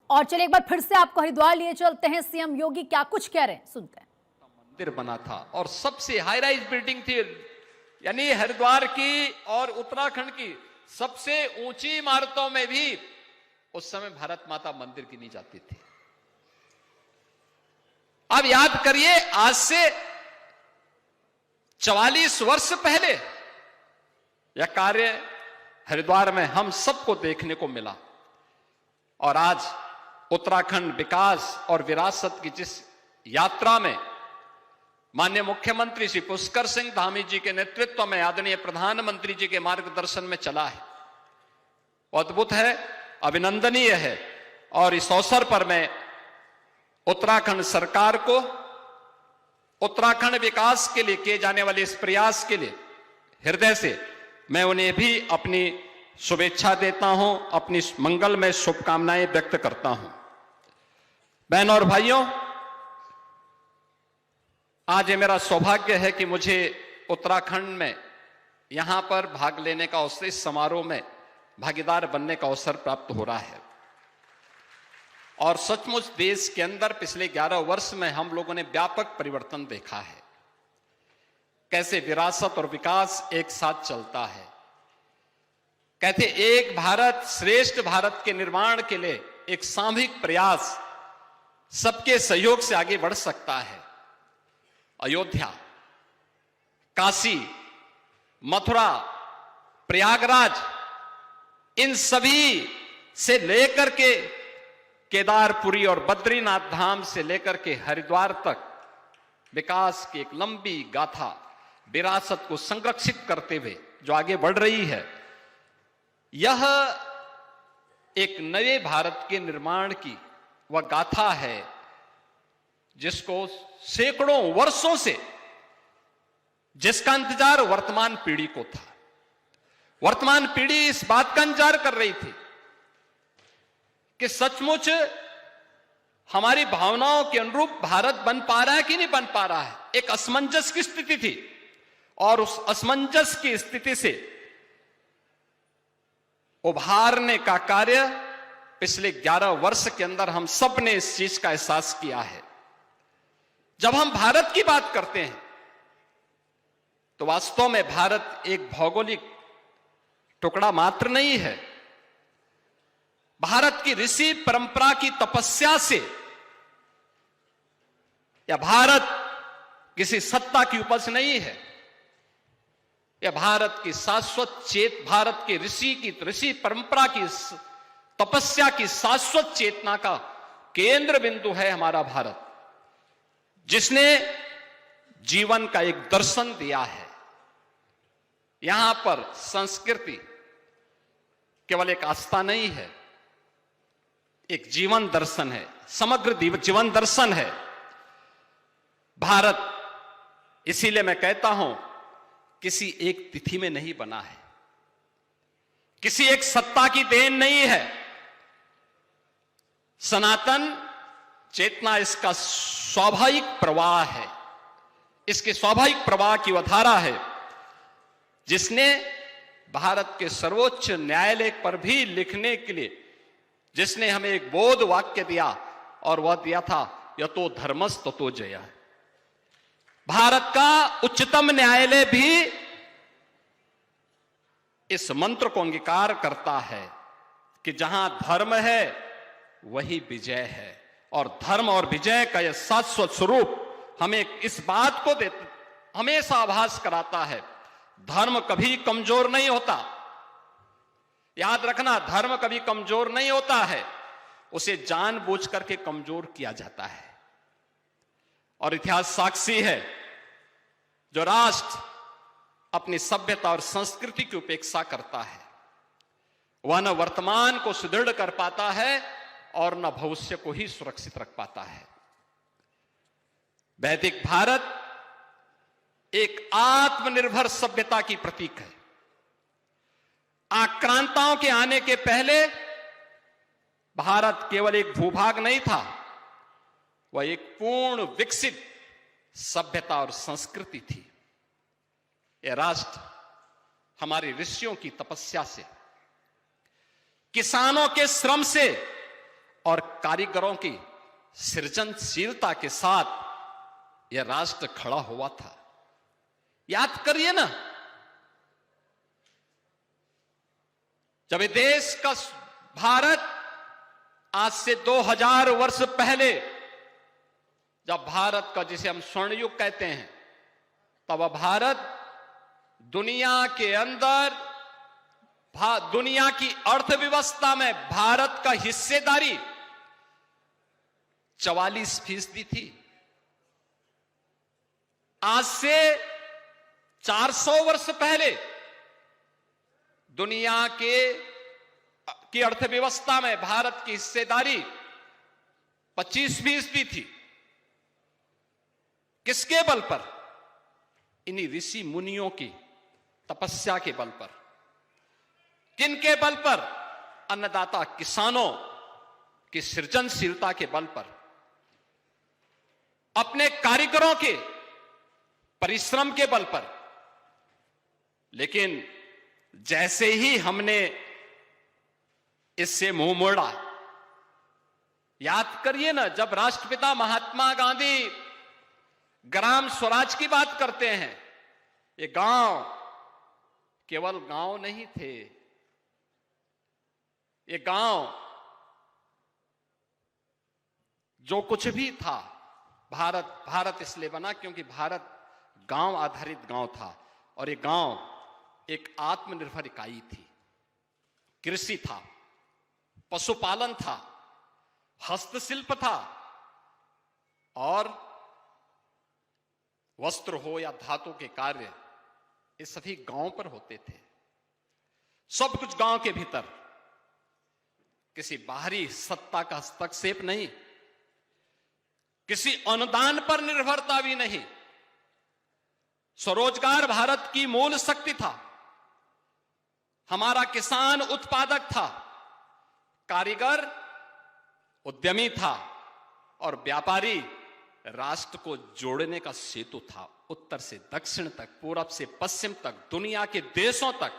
और चलिए एक बार फिर से आपको हरिद्वार लिए चलते हैं। सीएम योगी क्या कुछ कह रहे हैं, सुनते हैं। मंदिर बना था और सबसे हाई राइज बिल्डिंग थी, यानी हरिद्वार की और उत्तराखंड की सबसे ऊंची इमारतों में भी उस समय भारत माता मंदिर की नहीं जाती थी। अब याद करिए, आज से 44 वर्ष पहले यह कार्य हरिद्वार में हम सबको देखने को मिला और आज उत्तराखंड विकास और विरासत की जिस यात्रा में माननीय मुख्यमंत्री श्री पुष्कर सिंह धामी जी के नेतृत्व में आदरणीय प्रधानमंत्री जी के मार्गदर्शन में चला है, वो अद्भुत है, अभिनंदनीय है। और इस अवसर पर मैं उत्तराखंड सरकार को उत्तराखंड विकास के लिए किए जाने वाले इस प्रयास के लिए हृदय से मैं उन्हें भी अपनी शुभेच्छा देता हूं, अपनी मंगलमय शुभकामनाएं व्यक्त करता हूं। बहनों और भाइयों, आज ये मेरा सौभाग्य है कि मुझे उत्तराखंड में यहां पर भाग लेने का अवसर, इस समारोह में भागीदार बनने का अवसर प्राप्त हो रहा है। और सचमुच देश के अंदर पिछले 11 वर्ष में हम लोगों ने व्यापक परिवर्तन देखा है, कैसे विरासत और विकास एक साथ चलता है। कहते एक भारत श्रेष्ठ भारत के निर्माण के लिए एक सामूहिक प्रयास सबके सहयोग से आगे बढ़ सकता है। अयोध्या, काशी, मथुरा, प्रयागराज, इन सभी से लेकर के केदारपुरी और बद्रीनाथ धाम से लेकर के हरिद्वार तक विकास की एक लंबी गाथा, विरासत को संरक्षित करते हुए जो आगे बढ़ रही है, यह एक नए भारत के निर्माण की वह गाथा है जिसको सैकड़ों वर्षों से, जिसका इंतजार वर्तमान पीढ़ी को था। वर्तमान पीढ़ी इस बात का इंतजार कर रही थी कि सचमुच हमारी भावनाओं के अनुरूप भारत बन पा रहा है कि नहीं बन पा रहा है। एक असमंजस की स्थिति थी और उस असमंजस की स्थिति से उभारने का कार्य पिछले 11 वर्ष के अंदर हम सब ने इस चीज का एहसास किया है। जब हम भारत की बात करते हैं तो वास्तव में भारत एक भौगोलिक टुकड़ा मात्र नहीं है। भारत की ऋषि परंपरा की तपस्या से, या भारत किसी सत्ता की उपज नहीं है, यह भारत की शाश्वत भारत के ऋषि परंपरा की तपस्या की शाश्वत चेतना का केंद्र बिंदु है हमारा भारत, जिसने जीवन का एक दर्शन दिया है। यहां पर संस्कृति केवल एक आस्था नहीं है, एक जीवन दर्शन है, समग्र जीवन दर्शन है भारत। इसीलिए मैं कहता हूं, किसी एक तिथि में नहीं बना है, किसी एक सत्ता की देन नहीं है। सनातन चेतना इसका स्वाभाविक प्रवाह है, इसके स्वाभाविक प्रवाह की वह धारा है जिसने भारत के सर्वोच्च न्यायालय पर भी लिखने के लिए, जिसने हमें एक बोध वाक्य दिया और वह दिया था, यतो धर्मस् ततो जयः। भारत का उच्चतम न्यायालय भी इस मंत्र को अंगीकार करता है कि जहां धर्म है वही विजय है, और धर्म और विजय का यह शाश्वत स्वरूप हमें इस बात को हमेशा आभास कराता है, धर्म कभी कमजोर नहीं होता। याद रखना, धर्म कभी कमजोर नहीं होता है, उसे जानबूझ करके कमजोर किया जाता है। और इतिहास साक्षी है, जो राष्ट्र अपनी सभ्यता और संस्कृति की उपेक्षा करता है वह न वर्तमान को सुदृढ़ कर पाता है और न भविष्य को ही सुरक्षित रख पाता है। वैदिक भारत एक आत्मनिर्भर सभ्यता की प्रतीक है। आक्रांताओं के आने के पहले भारत केवल एक भूभाग नहीं था, वह एक पूर्ण विकसित सभ्यता और संस्कृति थी। यह राष्ट्र हमारे ऋषियों की तपस्या से, किसानों के श्रम से और कारीगरों की सृजनशीलता के साथ यह राष्ट्र खड़ा हुआ था। याद करिए ना, जब ये देश का भारत आज से 2000 वर्ष पहले, जब भारत का जिसे हम स्वर्ण युग कहते हैं, तब भारत दुनिया के अंदर, दुनिया की अर्थव्यवस्था में भारत का हिस्सेदारी 44% थी। आज से 400 वर्ष पहले दुनिया की अर्थव्यवस्था में भारत की हिस्सेदारी 25% थी। किसके बल पर? इन्हीं ऋषि मुनियों की तपस्या के बल पर। किनके बल पर? अन्नदाता किसानों की सृजनशीलता के बल पर, अपने कारीगरों के परिश्रम के बल पर। लेकिन जैसे ही हमने इससे मुंह मोड़ा, याद करिए ना, जब राष्ट्रपिता महात्मा गांधी ग्राम स्वराज की बात करते हैं, ये गांव केवल गांव नहीं थे। ये गांव जो कुछ भी था, भारत इसलिए बना क्योंकि भारत गांव आधारित गांव था। और ये गांव एक आत्मनिर्भर इकाई थी। कृषि था, पशुपालन था, हस्तशिल्प था, और वस्त्र हो या धातु के कार्य, ये सभी गांव पर होते थे। सब कुछ गांव के भीतर, किसी बाहरी सत्ता का हस्तक्षेप नहीं, किसी अनुदान पर निर्भरता भी नहीं। स्वरोजगार भारत की मूल शक्ति था। हमारा किसान उत्पादक था, कारीगर उद्यमी था, और व्यापारी राष्ट्र को जोड़ने का सेतु था। उत्तर से दक्षिण तक, पूरब से पश्चिम तक, दुनिया के देशों तक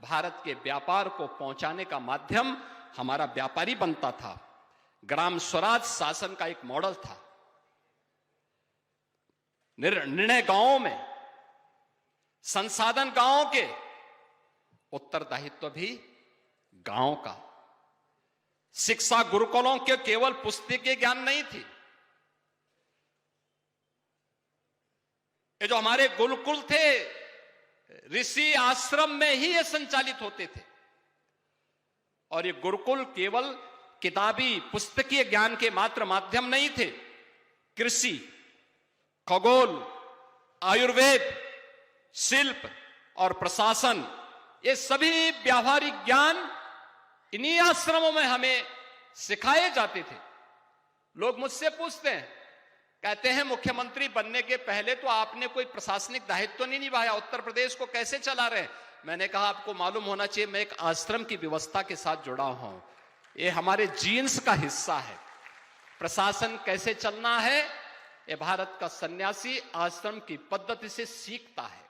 भारत के व्यापार को पहुंचाने का माध्यम हमारा व्यापारी बनता था। ग्राम स्वराज शासन का एक मॉडल था। निर्णय गांवों में, संसाधन गांवों के, उत्तरदायित्व भी गांव का। शिक्षा गुरुकुलों के केवल पुस्तकीय ज्ञान नहीं थी। ये जो हमारे गुरुकुल थे, ऋषि आश्रम में ही ये संचालित होते थे। और ये गुरुकुल केवल किताबी पुस्तकीय ज्ञान के मात्र माध्यम नहीं थे। कृषि, खगोल, आयुर्वेद, शिल्प और प्रशासन, ये सभी व्यावहारिक ज्ञान इन्हीं आश्रमों में हमें सिखाए जाते थे। लोग मुझसे पूछते हैं, कहते हैं मुख्यमंत्री बनने के पहले तो आपने कोई प्रशासनिक दायित्व नहीं निभाया, उत्तर प्रदेश को कैसे चला रहे हैं? मैंने कहा आपको मालूम होना चाहिए, मैं एक आश्रम की व्यवस्था के साथ जुड़ा हूं। ये हमारे जीन्स का हिस्सा है। प्रशासन कैसे चलना है, ये भारत का सन्यासी आश्रम की पद्धति से सीखता है।